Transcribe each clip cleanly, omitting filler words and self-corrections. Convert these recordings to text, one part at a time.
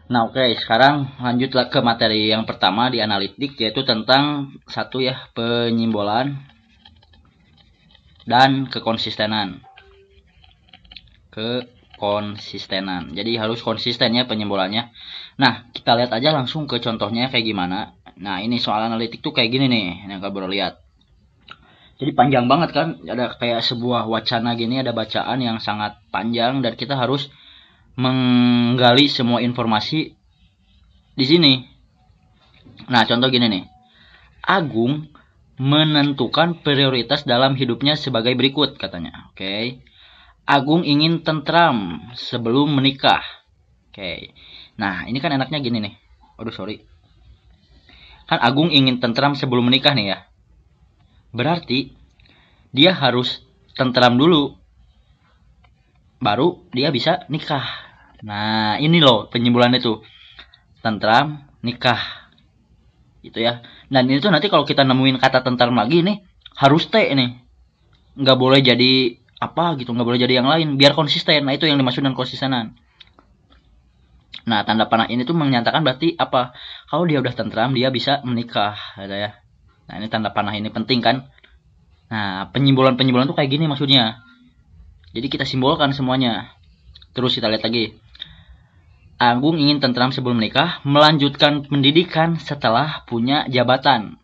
Nah, oke, sekarang lanjutlah ke materi yang pertama di analitik, yaitu tentang satu ya, penyimbolan dan kekonsistenan. Kekonsistenan. Jadi harus konsisten ya penyimbolannya. Nah, kita lihat aja langsung ke contohnya kayak gimana. Nah, ini soal analitik tuh kayak gini nih, yang kalian baru lihat. Jadi panjang banget kan, ada kayak sebuah wacana gini, ada bacaan yang sangat panjang dan kita harus menggali semua informasi di sini. Nah, contoh gini nih. Agung menentukan prioritas dalam hidupnya sebagai berikut katanya. Oke. Agung ingin tentram sebelum menikah. Oke. Nah, ini kan enaknya gini nih. Aduh, sorry. Kan Agung ingin tentram sebelum menikah nih ya. Berarti dia harus tentram dulu. Baru dia bisa nikah. Nah, ini loh penyimbolannya tuh. Tentram, nikah. Gitu ya. Dan ini tuh nanti kalau kita nemuin kata tentram lagi nih, harus T nih. Nggak boleh jadi apa gitu, nggak boleh jadi yang lain. Biar konsisten. Nah, itu yang dimaksud dengan konsistenan. Nah, tanda panah ini tuh menyatakan berarti apa? Kalau dia udah tentram, dia bisa menikah, gitu ya. Nah, ini tanda panah ini penting kan? Nah, penyimbolan-penyimbolan tuh kayak gini maksudnya. Jadi kita simbolkan semuanya. Terus kita lihat lagi. Agung ingin tentram sebelum menikah, melanjutkan pendidikan setelah punya jabatan.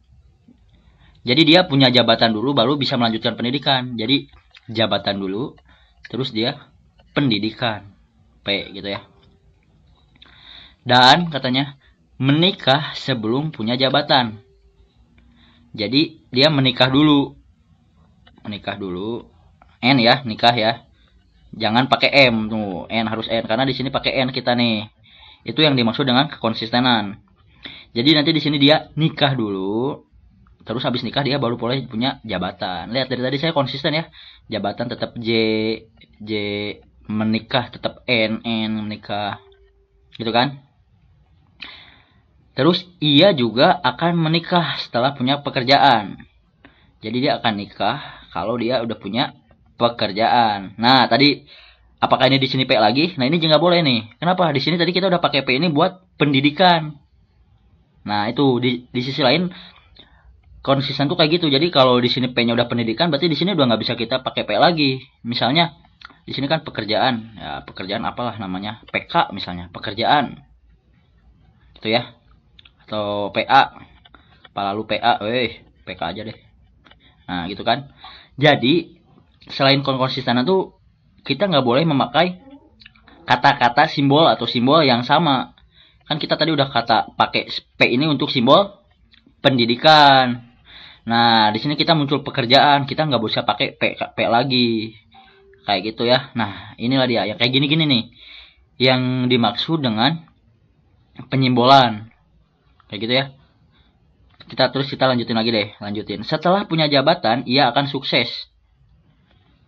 Jadi dia punya jabatan dulu, baru bisa melanjutkan pendidikan. Jadi jabatan dulu, terus dia pendidikan. P gitu ya. Dan katanya menikah sebelum punya jabatan. Jadi dia menikah dulu. Menikah dulu. N ya, nikah ya. Jangan pakai M tuh, N harus N karena di sini pakai N kita nih. Itu yang dimaksud dengan kekonsistenan. Jadi nanti di sini dia nikah dulu, terus habis nikah dia baru boleh punya jabatan. Lihat dari tadi saya konsisten ya. Jabatan tetap J, J menikah tetap N, N menikah. Gitu kan? Terus ia juga akan menikah setelah punya pekerjaan. Jadi dia akan nikah kalau dia udah punya pekerjaan. Nah, tadi apakah ini di sini P lagi? Nah, ini juga boleh nih. Kenapa? Di sini tadi kita udah pakai P ini buat pendidikan. Nah, itu di sisi lain konsisten tuh kayak gitu. Jadi kalau di sini P-nya udah pendidikan, berarti di sini udah nggak bisa kita pakai P lagi. Misalnya di sini kan pekerjaan, ya pekerjaan apalah namanya, PK misalnya, pekerjaan, gitu ya, atau PA, lalu PA, PK aja deh. Nah, gitu kan. Jadi selain konsistenan tuh kita nggak boleh memakai kata-kata simbol atau simbol yang sama. Kan kita tadi udah kata pakai P ini untuk simbol pendidikan. Nah, di sini kita muncul pekerjaan, kita nggak bisa pakai P lagi. Kayak gitu ya. Nah, inilah dia yang kayak gini-gini nih. Yang dimaksud dengan penyimbolan. Kayak gitu ya. Kita lanjutin lagi deh, lanjutin. Setelah punya jabatan, ia akan sukses.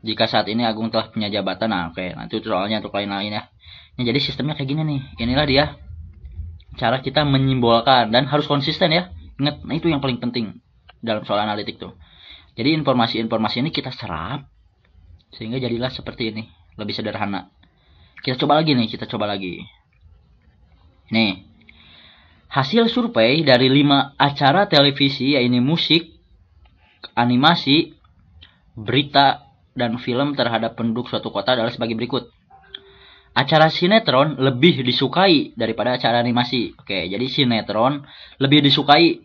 Jika saat ini Agung telah punya jabatan, nah oke, nanti soalnya untuk lain-lain ya. Nah, jadi sistemnya kayak gini nih. Inilah dia cara kita menyimbolkan dan harus konsisten ya. Ingat, nah itu yang paling penting dalam soal analitik tuh. Jadi informasi-informasi ini kita serap sehingga jadilah seperti ini, lebih sederhana. Kita coba lagi nih, kita coba lagi. Nih, hasil survei dari 5 acara televisi, yaitu musik, animasi, berita, dan film terhadap penduduk suatu kota adalah sebagai berikut. Acara sinetron lebih disukai daripada acara animasi. Oke, jadi sinetron lebih disukai.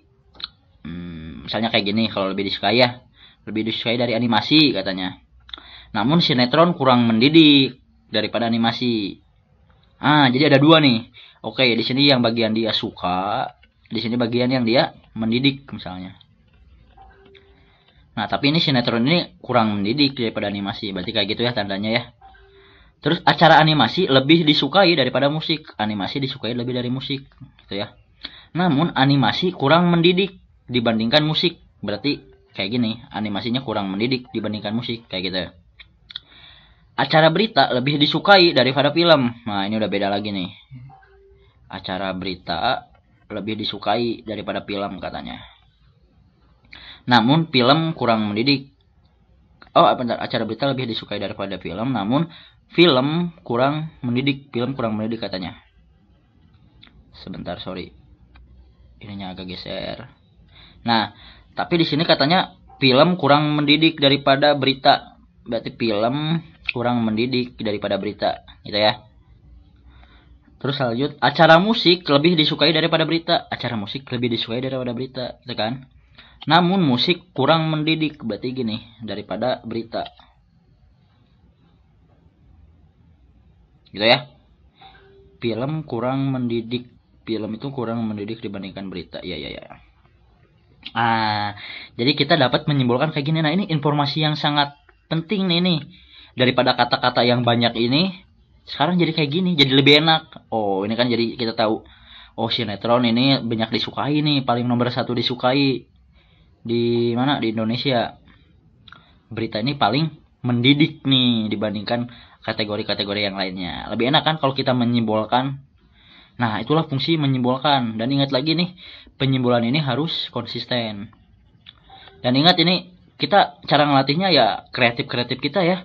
Misalnya kayak gini, kalau lebih disukai ya. Lebih disukai dari animasi katanya. Namun sinetron kurang mendidik daripada animasi. Jadi ada 2 nih. Oke, di sini yang bagian dia suka, di sini bagian yang dia mendidik misalnya. Nah, tapi ini sinetron ini kurang mendidik daripada animasi. Berarti kayak gitu ya tandanya ya. Terus acara animasi lebih disukai daripada musik. Animasi disukai lebih dari musik, gitu ya. Namun animasi kurang mendidik dibandingkan musik. Berarti kayak gini, animasinya kurang mendidik dibandingkan musik, kayak gitu ya. Acara berita lebih disukai daripada film. Nah, ini udah beda lagi nih. Acara berita lebih disukai daripada film katanya. Namun film kurang mendidik. Acara berita lebih disukai daripada film, namun film kurang mendidik katanya. Sebentar, sorry. Ininya agak geser. Nah, tapi di sini katanya film kurang mendidik daripada berita. Berarti film kurang mendidik daripada berita, gitu ya. Terus lanjut, acara musik lebih disukai daripada berita. Acara musik lebih disukai daripada berita, gitu kan? Namun musik kurang mendidik, berarti gini, daripada berita. Gitu ya. Film kurang mendidik. Film itu kurang mendidik dibandingkan berita. Ya. Jadi kita dapat menyimpulkan kayak gini. Nah, ini informasi yang sangat penting nih. Daripada kata-kata yang banyak ini, sekarang jadi kayak gini, jadi lebih enak. Oh, ini kan jadi kita tahu. Oh, sinetron ini banyak disukai nih, paling nomor 1 disukai di mana, di Indonesia. Berita ini paling mendidik nih dibandingkan kategori-kategori yang lainnya. Lebih enak kan kalau kita menyimpulkan. Nah, itulah fungsi menyimpulkan. Dan ingat lagi nih, penyimpulan ini harus konsisten. Dan ingat ini, kita cara ngelatihnya ya kreatif-kreatif kita ya.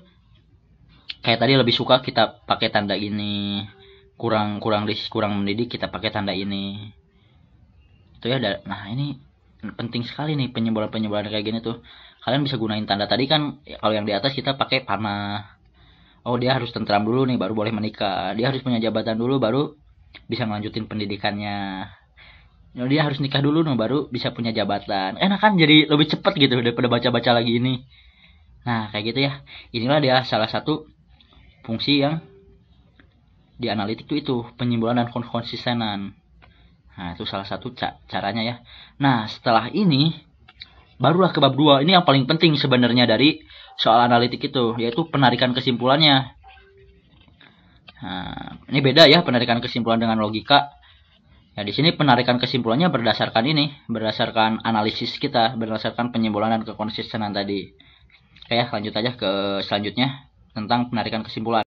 Kayak tadi lebih suka kita pakai tanda ini. Kurang mendidik kita pakai tanda ini. Itu ya. Nah, ini penting sekali nih penyimpulan kayak gini tuh. Kalian bisa gunain tanda tadi kan, kalau yang di atas kita pakai panah. Oh, dia harus tentram dulu nih baru boleh menikah. Dia harus punya jabatan dulu baru bisa ngelanjutin pendidikannya. Dia harus nikah dulu nih baru bisa punya jabatan. Enak kan, jadi lebih cepat gitu daripada baca-baca lagi ini. Nah, kayak gitu ya. Inilah dia salah satu fungsi yang di analitik itu penyimpulan dan konsistenan. Nah, itu salah satu caranya ya. Nah, setelah ini barulah ke bab 2. Ini yang paling penting sebenarnya dari soal analitik itu, yaitu penarikan kesimpulannya. Nah, ini beda ya penarikan kesimpulan dengan logika. Ya, di sini penarikan kesimpulannya berdasarkan analisis kita, berdasarkan penyimpulan dan kekonsistenan tadi. Oke ya, lanjut aja ke selanjutnya tentang penarikan kesimpulan.